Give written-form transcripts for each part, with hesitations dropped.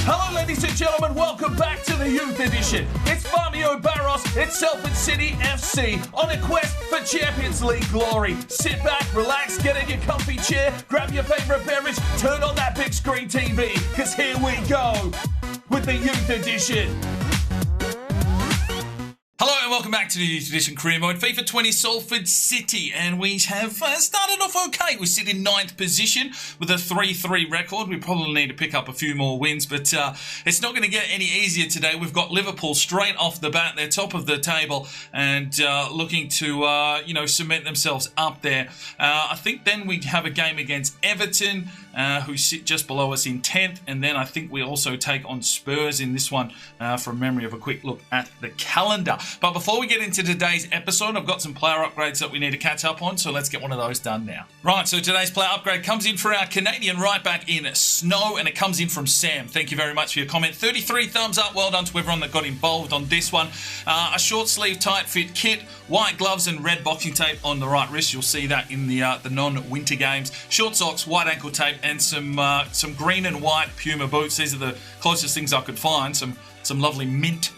Hello, ladies and gentlemen. Welcome back to the Youth Edition. It's Fabio Barros. It's Salford City FC on a quest for Champions League glory. Sit back, relax, get in your comfy chair, grab your favourite beverage, turn on that big screen TV, because here we go with the Youth Edition. Hello and welcome back to the Youth Edition career mode. FIFA 20 Salford City, and we have started off okay. We sit in 9th position with a 3-3 record. We probably need to pick up a few more wins, but it's not going to get any easier today. We've got Liverpool straight off the bat. They're top of the table and looking to cement themselves up there. I think then we have a game against Everton, who sit just below us in 10th, and then I think we also take on Spurs in this one from memory of a quick look at the calendar. But before we get into today's episode, I've got some player upgrades that we need to catch up on, so let's get one of those done now. Right, so today's player upgrade comes in for our Canadian right back in Snow, and it comes in from Sam. Thank you very much for your comment. 33 thumbs up. Well done to everyone that got involved on this one. A short sleeve tight fit kit, white gloves and red boxing tape on the right wrist. You'll see that in the non-winter games. Short socks, white ankle tape, and some green and white Puma boots. These are the closest things I could find. Some lovely mint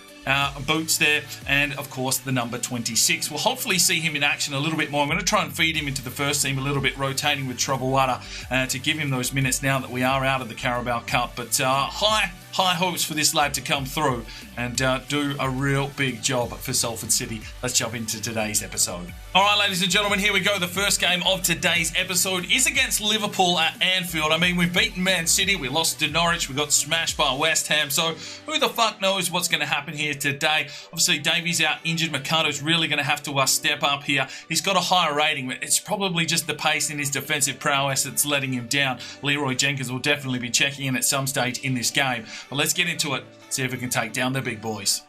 boots there, and of course the number 26. We'll hopefully see him in action a little bit more. I'm going to try and feed him into the first team a little bit, rotating with Troublewada to give him those minutes now that we are out of the Carabao Cup. But high hopes for this lad to come through and do a real big job for Salford City. Let's jump into today's episode. All right, ladies and gentlemen, here we go. The first game of today's episode is against Liverpool at Anfield. I mean, we've beaten Man City, we lost to Norwich, we got smashed by West Ham, so who the fuck knows what's going to happen here today. Obviously, Davies out injured. Mercado's really going to have to step up here. He's got a higher rating, but it's probably just the pace in his defensive prowess that's letting him down. Leroy Jenkins will definitely be checking in at some stage in this game. But let's get into it, see if we can take down the big boys.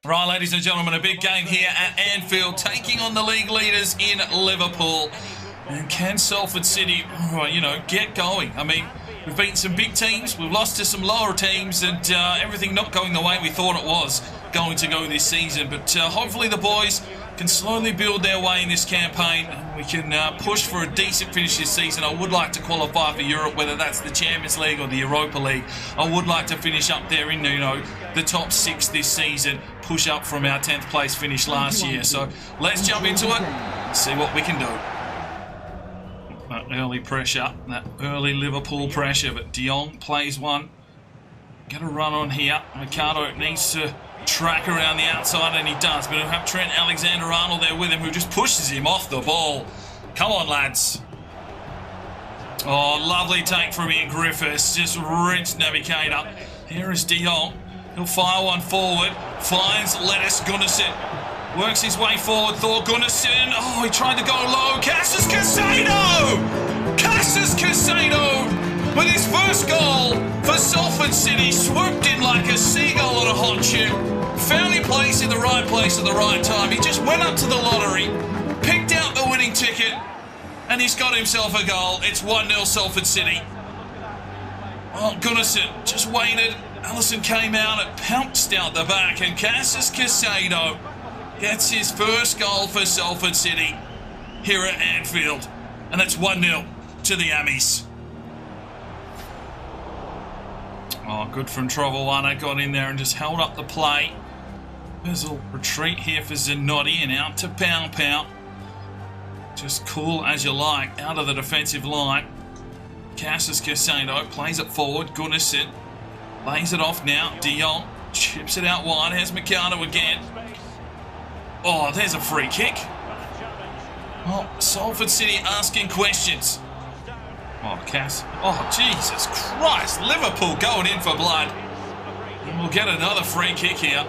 Right, ladies and gentlemen, a big game here at Anfield, taking on the league leaders in Liverpool. And can Salford City, get going? I mean, we've beaten some big teams, we've lost to some lower teams, and everything not going the way we thought it was going to go this season. But hopefully the boys can slowly build their way in this campaign, and we can push for a decent finish this season. I would like to qualify for Europe, whether that's the Champions League or the Europa League. I would like to finish up there in the top 6 this season, push up from our 10th place finish last year. So let's jump into it, see what we can do. That early pressure, that early Liverpool pressure, but De Jong plays one. Get a run on here. Mercado needs to track around the outside, and he does, but he'll have Trent Alexander-Arnold there with him, who just pushes him off the ball. Come on, lads. Oh, lovely take from Ian Griffiths. Just rinsed Navigator. Here is De Jong. He'll fire one forward. Finds Lettuce Gunnarsson. Works his way forward. Thor Gunnarsson. Oh, he tried to go low. Cassius Caicedo! Cassius Caicedo with his first goal for Salford City. Swooped in like a seagull on a hot chip. Found his place in the right place at the right time. He just went up to the lottery, picked out the winning ticket, and he's got himself a goal. It's 1-0 Salford City. Oh, Gunnarsson just waited. Allison came out and pounced out the back, and Cassius Caicedo gets his first goal for Salford City here at Anfield. And it's 1-0 to the Ammies. Oh, good from Troublewada. Got in there and just held up the play. Bizzle retreat here for Zanotti and out to Pow Pow. Just cool as you like, out of the defensive line. Cassius Caicedo plays it forward. Gunnarsson lays it off now. De Jong chips it out wide. Here's Mercado again. Oh, there's a free kick. Oh, Salford City asking questions. Oh, Cass. Oh, Jesus Christ. Liverpool going in for blood. And we'll get another free kick here.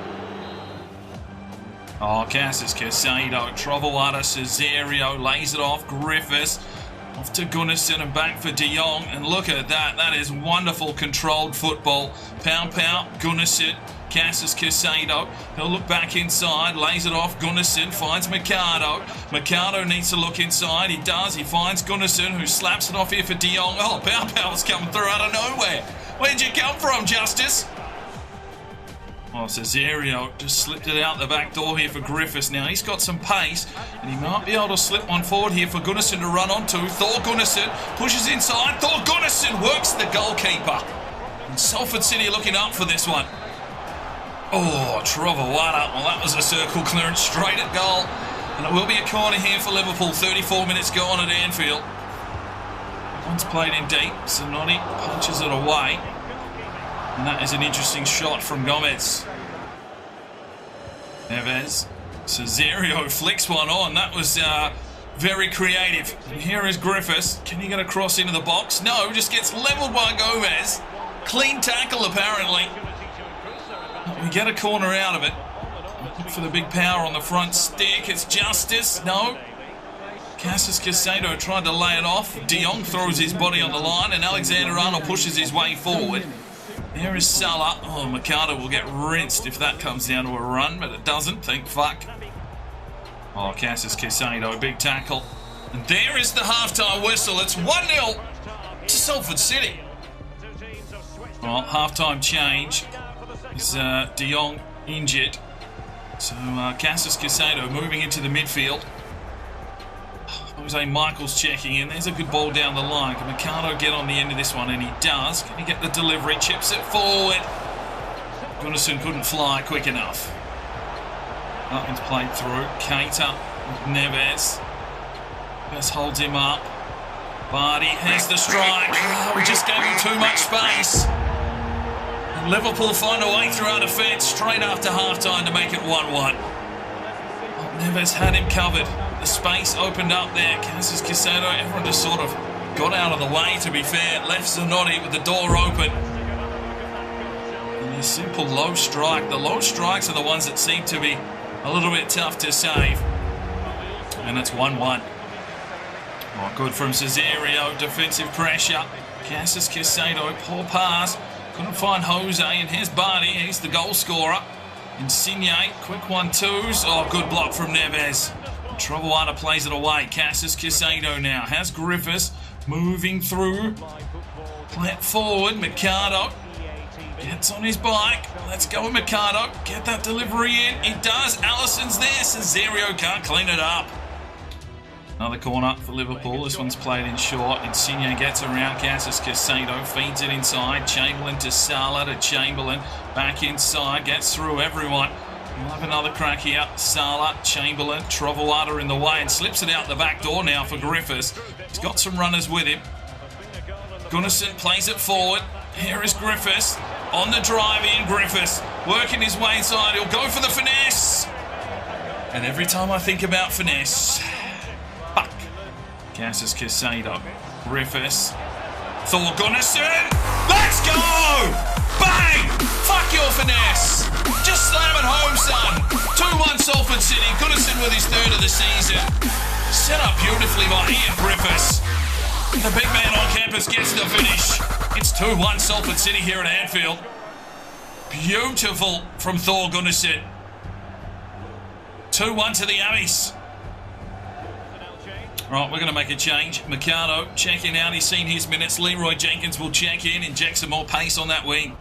Oh, Cassius Caicedo. Troublewada. Cesario lays it off. Griffiths. Off to Gunnarsson and back for De Jong. And look at that. That is wonderful controlled football. Pow Pow. Gunnarsson. Cassius Caicedo. He'll look back inside. Lays it off. Gunnarsson finds Mercado. Mercado needs to look inside. He does. He finds Gunnarsson, who slaps it off here for De Jong. Oh, Pow Pow's coming through out of nowhere. Where'd you come from, Justice? Oh, Cesario just slipped it out the back door here for Griffiths. Now he's got some pace, and he might be able to slip one forward here for Gunnarsson to run onto. Thor Gunnarsson pushes inside. Thor Gunnarsson works the goalkeeper. And Salford City looking up for this one. Oh, Trovawada. Well, that was a circle clearance straight at goal. And it will be a corner here for Liverpool. 34 minutes gone at Anfield. One's played in deep. Zanotti punches it away. And that is an interesting shot from Gomez. Neves. Cesario flicks one on. That was very creative. And here is Griffiths. Can he get a cross into the box? No, just gets levelled by Gomez. Clean tackle, apparently. We get a corner out of it. Look for the big power on the front stick. It's Justice. No. Cassis Casado tried to lay it off. De Jong throws his body on the line, and Alexander-Arnold pushes his way forward. There is Salah. Oh, Mercado will get rinsed if that comes down to a run, but it doesn't. Thank fuck. Oh, Cassis Casado, big tackle. And there is the halftime whistle. It's 1-0 to Salford City. Well, halftime change. Is De Jong injured. So Cassis Casado moving into the midfield. Jose Michael's checking in. There's a good ball down the line. Can Mercado get on the end of this one? And he does. Can he get the delivery? Chips it forward. Gunnarsson couldn't fly quick enough. That one's played through. Keita with Neves. Neves holds him up. Vardy has the strike. Oh, we just gave him too much space. And Liverpool find a way through our defence straight after half-time to make it 1-1. Oh, Neves had him covered. The space opened up there. Cassis Casado, everyone just sort of got out of the way, to be fair. Left Zanotti with the door open. And a simple low strike. The low strikes are the ones that seem to be a little bit tough to save. And it's 1-1. Oh, good from Cesario. Defensive pressure. Cassis Casado, poor pass. Couldn't find Jose, and here's Barty. He's the goal scorer. Insigne, quick 1-2s. Oh, good block from Neves. Trovawada plays it away. Cassis Casado now has Griffiths moving through. Play it forward. Mercado gets on his bike. Let's go with Mercado. Get that delivery in. He does. Allison's there. Cesario can't clean it up. Another corner for Liverpool. This one's played in short. Insigne gets around. Cassis Casado feeds it inside. Chamberlain to Salah to Chamberlain. Back inside. Gets through everyone. We'll have another crack here. Salah, Chamberlain, Trovawada in the way and slips it out the back door now for Griffiths. He's got some runners with him. Gunnarsson plays it forward. Here is Griffiths. On the drive in, Griffiths working his way inside. He'll go for the finesse. And every time I think about finesse, fuck. Cassis Casado. Griffiths. Thor Gunnarsson. Let's go! Bang! Fuck your finesse. Just slam it home, son. 2-1 Salford City. Gunnarsson with his third of the season. Set up beautifully by Ian Griffiths. The big man on campus gets the finish. It's 2-1 Salford City here at Anfield. Beautiful from Thor Gunnarsson. 2-1 to the Abbeys. Right, we're going to make a change. Mercado checking out. He's seen his minutes. Leroy Jenkins will check in, inject some more pace on that wing.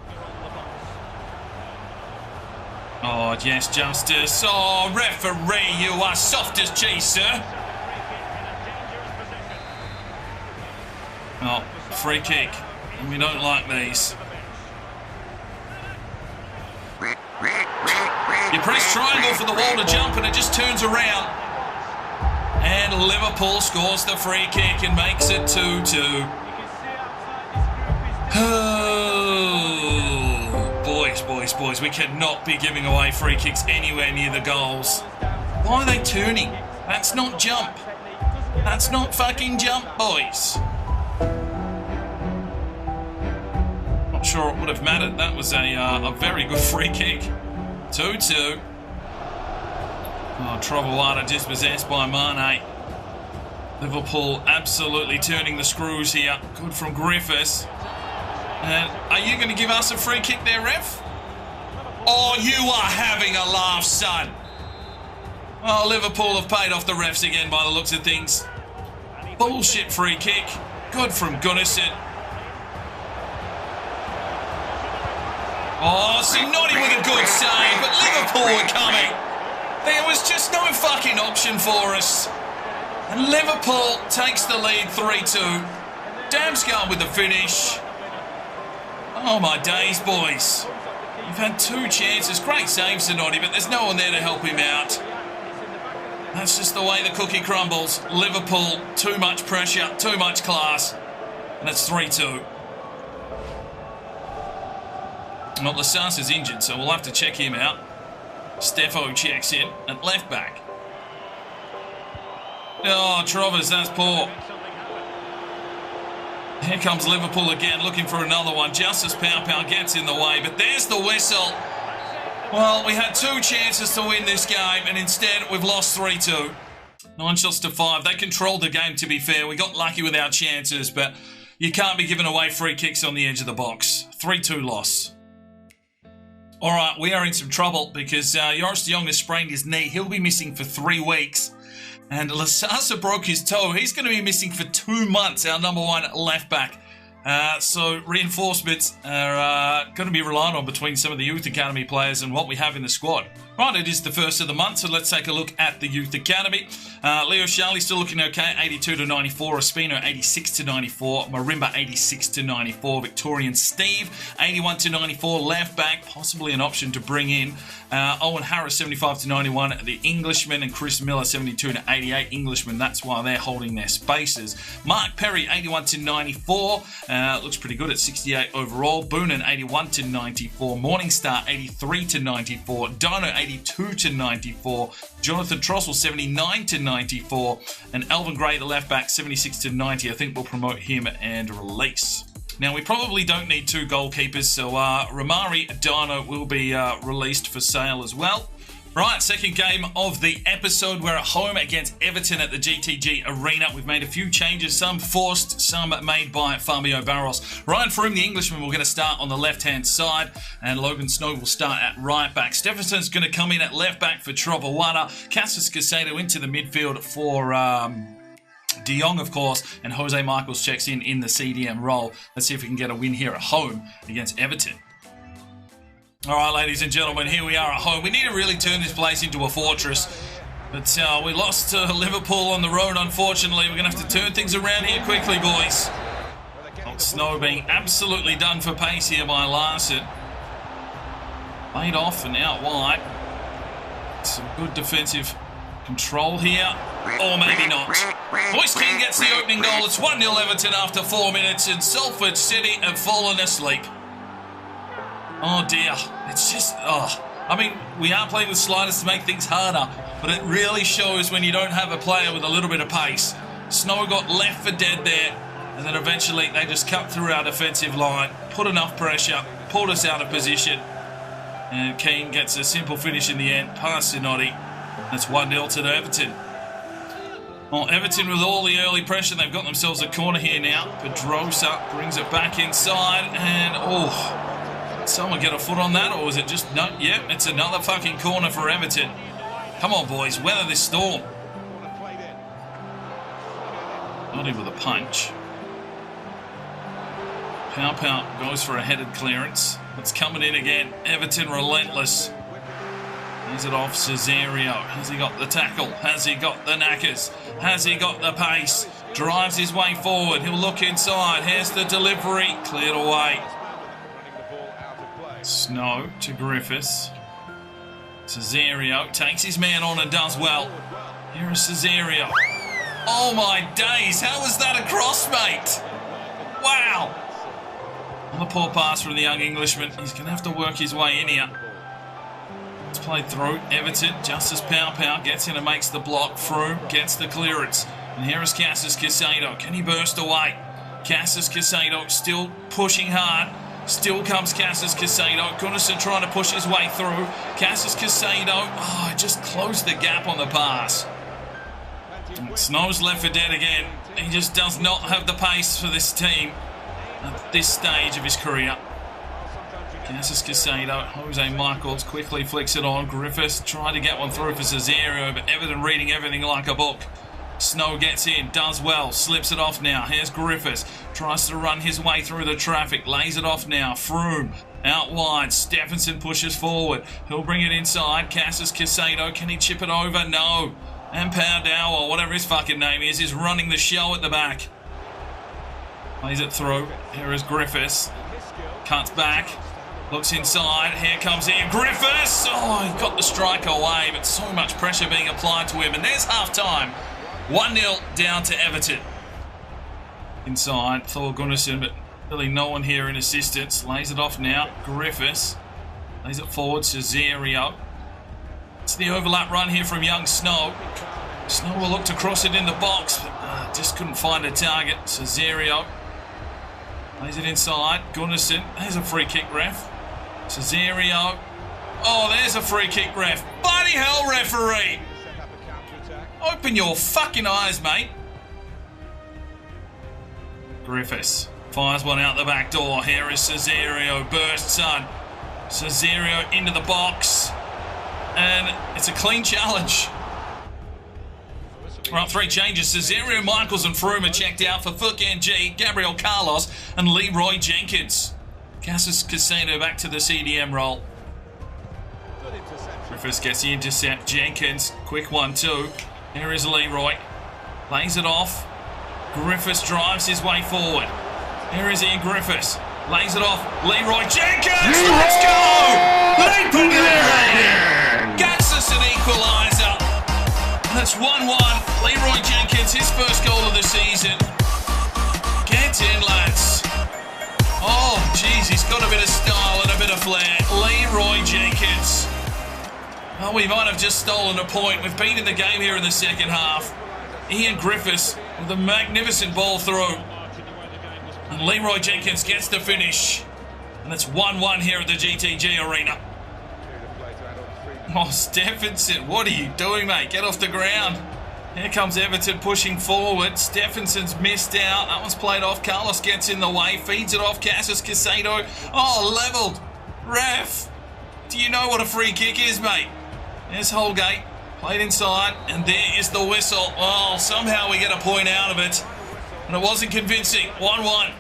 Oh, yes, Justice. Oh, referee, you are soft as cheese, sir. Oh, free kick. We don't like these. You press triangle for the wall to jump and it just turns around. And Liverpool scores the free kick and makes it 2-2. Oh, boys, we cannot be giving away free kicks anywhere near the goals. Why are they turning? That's not jump. That's not fucking jump, boys. Not sure it would have mattered. That was a very good free kick. 2-2. Oh, Trovawada dispossessed by Mane. Liverpool absolutely turning the screws here. Good from Griffiths. And are you going to give us a free kick there, ref? Oh, you are having a laugh, son. Oh, Liverpool have paid off the refs again by the looks of things. Bullshit free kick. Good from Gunnarsson. Oh, Zanotti with a good save, but Liverpool were coming. There was just no fucking option for us. And Liverpool takes the lead 3-2. Damsgaard with the finish. Oh my days, boys. You've had 2 chances. Great save, Sonotti, but there's no one there to help him out. That's just the way the cookie crumbles. Liverpool, too much pressure, too much class. And it's 3-2. Well, Lasasa's injured, so we'll have to check him out. Steffo checks in at left back. Oh, Trovers, that's poor. Here comes Liverpool again, looking for another one. AdioszPL gets in the way, but there's the whistle. Well, we had 2 chances to win this game, and instead we've lost 3-2. 9 shots to 5. They controlled the game, to be fair. We got lucky with our chances, but you can't be giving away free kicks on the edge of the box. 3-2 loss. All right, we are in some trouble because Joris de Jong has sprained his knee. He'll be missing for 3 weeks. And Lasasa broke his toe. He's going to be missing for 2 months, our number 1 left back. So reinforcements are going to be relied on between some of the youth academy players and what we have in the squad. Right, it is the first of the month, so let's take a look at the youth academy. Leo Charlie still looking okay, 82-94. Espino 86-94. Marimba 86-94. Victorian Steve 81-94. Left back, possibly an option to bring in. Owen Harris 75-91. The Englishman, and Chris Miller 72-88. Englishman, that's why they're holding their spaces. Mark Perry 81-94. Looks pretty good at 68 overall. Boonen 81-94. Morningstar 83-94. Dono 82-94. Jonathan Trossel 79-94. And Alvin Gray, the left back, 76-90. I think we'll promote him and release. Now, we probably don't need 2 goalkeepers, so Ramari Dano will be released for sale as well. Right, second game of the episode. We're at home against Everton at the GTG Arena. We've made a few changes, some forced, some made by Fabio Barros. Ryan Froome, the Englishman, we're going to start on the left-hand side, and Logan Snow will start at right back. Stephenson's going to come in at left back for Trovawana. Cassius Casado into the midfield for De Jong, of course, and Jose Michaels checks in the CDM role. Let's see if we can get a win here at home against Everton. All right, ladies and gentlemen, here we are at home. We need to really turn this place into a fortress. But we lost to Liverpool on the road, unfortunately. We're going to have to turn things around here quickly, boys. Snow being absolutely done for pace here by Larson. Laid off and out wide. Some good defensive control here. Or maybe not. Boyce King gets the opening goal. It's 1-0 Everton after 4 minutes, and Salford City have fallen asleep. Oh dear, it's just, I mean, we are playing with sliders to make things harder, but it really shows when you don't have a player with a little bit of pace. Snow got left for dead there, and then eventually they just cut through our defensive line, put enough pressure, pulled us out of position, and Keane gets a simple finish in the end, past Sinotti. That's 1-0 to Everton. Well, Everton with all the early pressure, they've got themselves a corner here now. Pedrosa brings it back inside, and someone get a foot on that, or was it just no? Yeah, it's another fucking corner for Everton. Come on, boys, weather this storm. Not in with a punch. Pau goes for a headed clearance. It's coming in again. Everton relentless. Is it off Cesario? Has he got the tackle? Has he got the knackers? Has he got the pace? Drives his way forward. He'll look inside. Here's the delivery. Cleared away. Snow to Griffiths. Cesario takes his man on and does well. Here is Cesario. Oh my days, how was that a cross, mate? Wow. On the poor pass from the young Englishman. He's going to have to work his way in here. It's played through. Everton, AdioszPL gets in and makes the block. Froome gets the clearance. And here is Cassius Casado. Can he burst away? Cassius Casado still pushing hard. Still comes Cassius Casado. Gunnison trying to push his way through. Cassius Casado, just closed the gap on the pass. Snow's left for dead again. He just does not have the pace for this team at this stage of his career. Cassius Casado, Jose Michaels quickly flicks it on. Griffiths tried to get one through for Cesario, but Everton reading everything like a book. Snow gets in, does well, slips it off now. Here's Griffiths, tries to run his way through the traffic, lays it off now. Froome out wide, Stephenson pushes forward. He'll bring it inside. Cassius Casado, can he chip it over? No. And Powdow, or whatever his fucking name is running the show at the back. Plays it through. Here is Griffiths. Cuts back. Looks inside. Here comes Ian Griffiths. Oh, he got the strike away, but so much pressure being applied to him. And there's half-time. 1-0 down to Everton. Inside, Thor Gunnarsson, but really no one here in assistance. Lays it off now. Griffiths. Lays it forward. Cesario. It's the overlap run here from young Snow. Snow will look to cross it in the box, but just couldn't find a target. Cesario. Lays it inside. Gunnarsson. There's a free kick, ref. Cesario. Oh, there's a free kick, ref. Bloody hell, referee. Open your fucking eyes, mate. Griffiths fires one out the back door. Here is Cesario. Bursts on. Cesario into the box. And it's a clean challenge. Right, 3 changes. Cesario, Michaels and Froome are checked out for Fook NG, Gabriel Carlos and Leroy Jenkins. Cassis Casino back to the CDM role. Griffiths gets the intercept. Jenkins, quick 1-2. Here is Leroy. Plays it off. Griffiths drives his way forward. Here is Ian Griffiths. Lays it off. Leroy Jenkins! Let's go! Leap in there! Gets us an equaliser. That's 1-1. Leroy Jenkins, his first goal of the season. Get in, lads. Oh, jeez, he's got a bit of style and a bit of flair. Leroy Jenkins. Oh, we might have just stolen a point. We've been in the game here in the second half. Ian Griffiths with a magnificent ball through. And Leroy Jenkins gets the finish. And it's 1-1 here at the GTG Arena. Oh, Stephenson, what are you doing, mate? Get off the ground. Here comes Everton pushing forward. Stephenson's missed out. That one's played off. Carlos gets in the way. Feeds it off. Cassis Casado. Oh, levelled. Ref. Do you know what a free kick is, mate? There's Holgate. Played inside. And there is the whistle. Oh, somehow we get a point out of it. And it wasn't convincing. 1-1.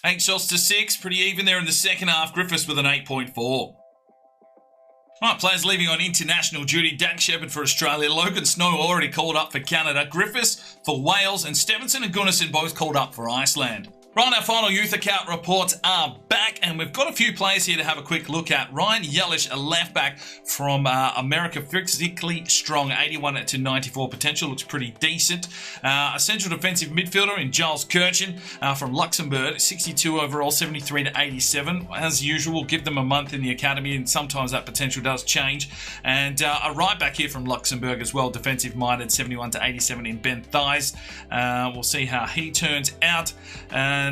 8 shots to 6. Pretty even there in the second half. Griffiths with an 8.4. Right, players leaving on international duty. Dak Shepherd for Australia. Logan Snow already called up for Canada. Griffiths for Wales. And Stevenson and Gunnarsson both called up for Iceland. Right, our final youth account reports are back, and we've got a few players here to have a quick look at. Ryan Yellish, a left back from America, physically strong, 81 to 94 potential, looks pretty decent. A central defensive midfielder in Giles Kirchen from Luxembourg, 62 overall, 73 to 87. As usual, we'll give them a month in the academy, and sometimes that potential does change. And a right back here from Luxembourg as well, defensive minded, 71 to 87 in Ben Thies. We'll see how he turns out. And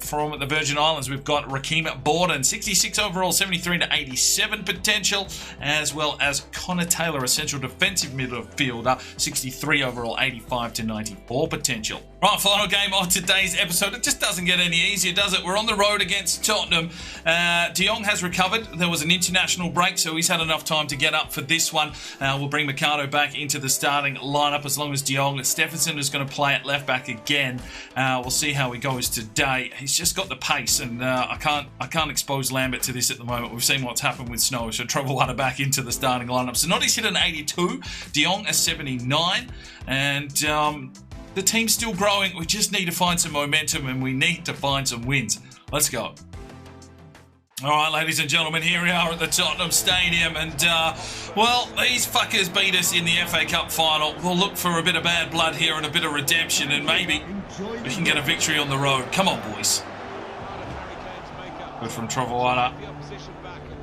from the Virgin Islands, we've got Raheem Borden, 66 overall, 73 to 87 potential, as well as Connor Taylor, a central defensive midfielder, 63 overall, 85 to 94 potential. Right, final game of today's episode. It just doesn't get any easier, does it? We're on the road against Tottenham. De Jong has recovered. There was an international break, so he's had enough time to get up for this one. We'll bring Mercado back into the starting lineup as long as De Jong. Stephenson is going to play at left back again. We'll see how he goes today. He's just got the pace, and I can't expose Lambert to this at the moment. We've seen what's happened with Snow, so Trovoada back into the starting lineup. Sonotti's hit an 82, De Jong a 79, and the team's still growing. We just need to find some momentum, and we need to find some wins. Let's go. All right, ladies and gentlemen, here we are at the Tottenham Stadium, and, well, these fuckers beat us in the FA Cup final. We'll look for a bit of bad blood here and a bit of redemption, and maybe we can get a victory on the road. Come on, boys. Good from Trovoada.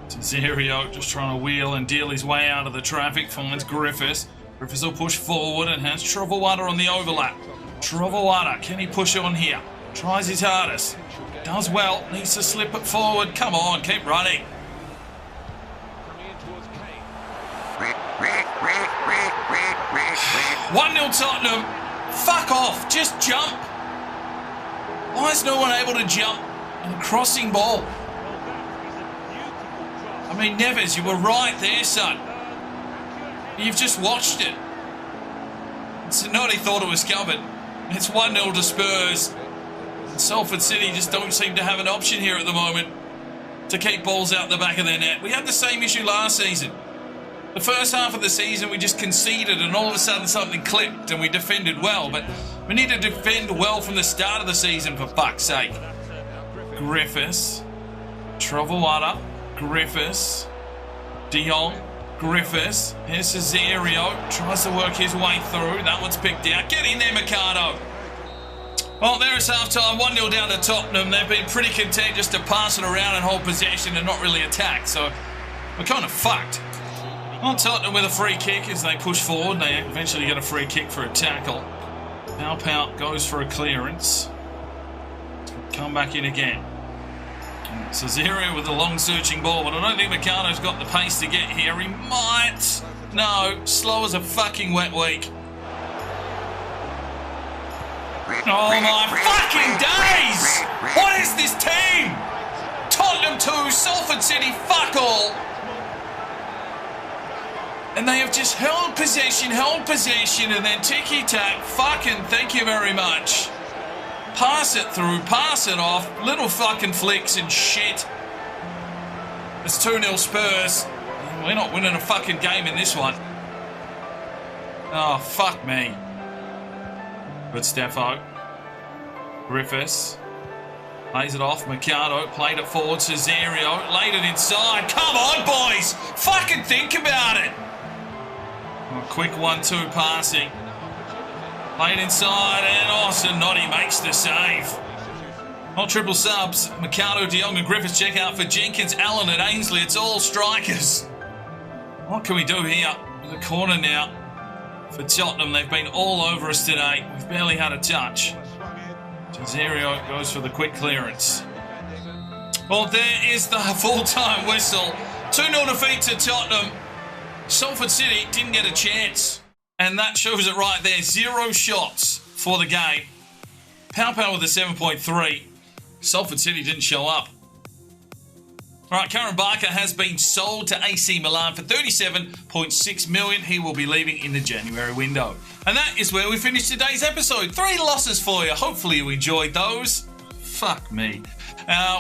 Cesario just trying to wheel and deal his way out of the traffic. Finds Griffiths. Griffiths will push forward and has Trovoada on the overlap. Trovoada, can he push on here? Tries his hardest. Does well. Needs to slip it forward. Come on, keep running. One 0 Tottenham. Fuck off. Just jump. Why is no one able to jump on a crossing ball? I mean, Neves, you were right there, son. You've just watched it. Sonotti thought it was covered. It's 1-0 to Spurs. Salford City just don't seem to have an option here at the moment to keep balls out the back of their net. We had the same issue last season. The first half of the season we just conceded, and all of a sudden something clicked and we defended well, but we need to defend well from the start of the season, for fuck's sake. Griffiths Trovawada, Griffiths, De Jong, Griffiths. Here's Cesario, tries to work his way through. That one's picked out. Get in there, Mercado. Well, there is half-time, 1-0 down to Tottenham. They've been pretty content just to pass it around and hold possession and not really attack, so we're kind of fucked. Well, Tottenham with a free kick as they push forward. They eventually get a free kick for a tackle. Pau goes for a clearance. Come back in again. Cesario with a long searching ball, but I don't think Mercado's got the pace to get here. He might. No, slow as a fucking wet week. Oh my fucking days! What is this team? Tottenham 2, Salford City, fuck all. And they have just held possession, and then ticky-tack, fucking thank you very much. Pass it through, pass it off, little fucking flicks and shit. It's 2-0 Spurs. We're not winning a fucking game in this one. Oh, fuck me. Good Steffo. Griffiths. Plays it off. Mercado played it forward. Cesario laid it inside. Come on, boys! Fucking think about it! A quick 1-2 passing. Played inside and Sinotti makes the save. All triple subs. Mercado, De Jong and Griffiths check out for Jenkins, Allen and Ainsley. It's all strikers. What can we do here? The corner now for Tottenham. They've been all over us today. We've barely had a touch. Cesario goes for the quick clearance. Well, there is the full-time whistle. 2-0 defeat to Tottenham. Salford City didn't get a chance. And that shows it right there. 0 shots for the game. Pau with a 7.3. Salford City didn't show up. All right, Karen Barker has been sold to AC Milan for $37.6 million. He will be leaving in the January window. And that is where we finish today's episode. 3 losses for you. Hopefully you enjoyed those. Fuck me.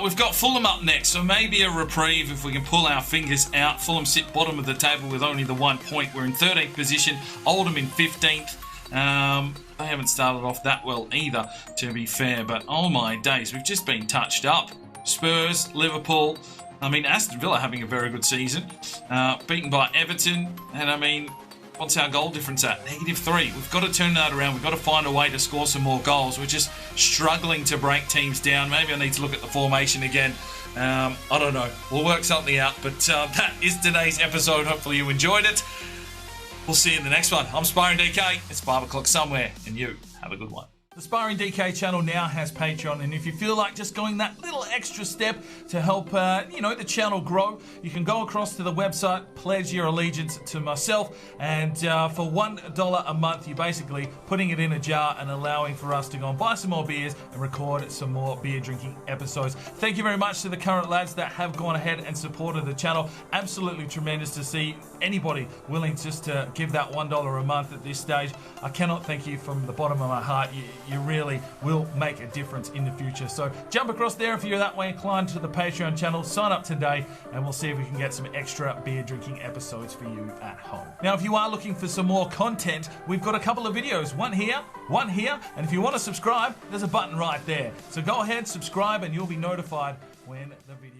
We've got Fulham up next, so maybe a reprieve if we can pull our fingers out. Fulham sit bottom of the table with only the 1 point. We're in 13th position. Oldham in 15th. They haven't started off that well either, to be fair. But oh my days, we've just been touched up. Spurs, Liverpool. I mean, Aston Villa having a very good season. Beaten by Everton. And I mean, what's our goal difference at? -3. We've got to turn that around. We've got to find a way to score some more goals. We're just struggling to break teams down. Maybe I need to look at the formation again. I don't know. We'll work something out. But that is today's episode. Hopefully you enjoyed it. We'll see you in the next one. I'm Sparring DK. It's 5 o'clock somewhere. And you have a good one. The Sparring DK channel now has Patreon, and if you feel like just going that little extra step to help, the channel grow, you can go across to the website, pledge your allegiance to myself, and for $1 a month, you're basically putting it in a jar and allowing for us to go and buy some more beers and record some more beer drinking episodes. Thank you very much to the current lads that have gone ahead and supported the channel. Absolutely tremendous to see anybody willing just to give that $1 a month at this stage. I cannot thank you from the bottom of my heart. You really will make a difference in the future. So jump across there if you're that way inclined to the Patreon channel. Sign up today and we'll see if we can get some extra beer drinking episodes for you at home. Now, if you are looking for some more content, we've got a couple of videos. One here, and if you want to subscribe, there's a button right there. So go ahead, subscribe, and you'll be notified when the video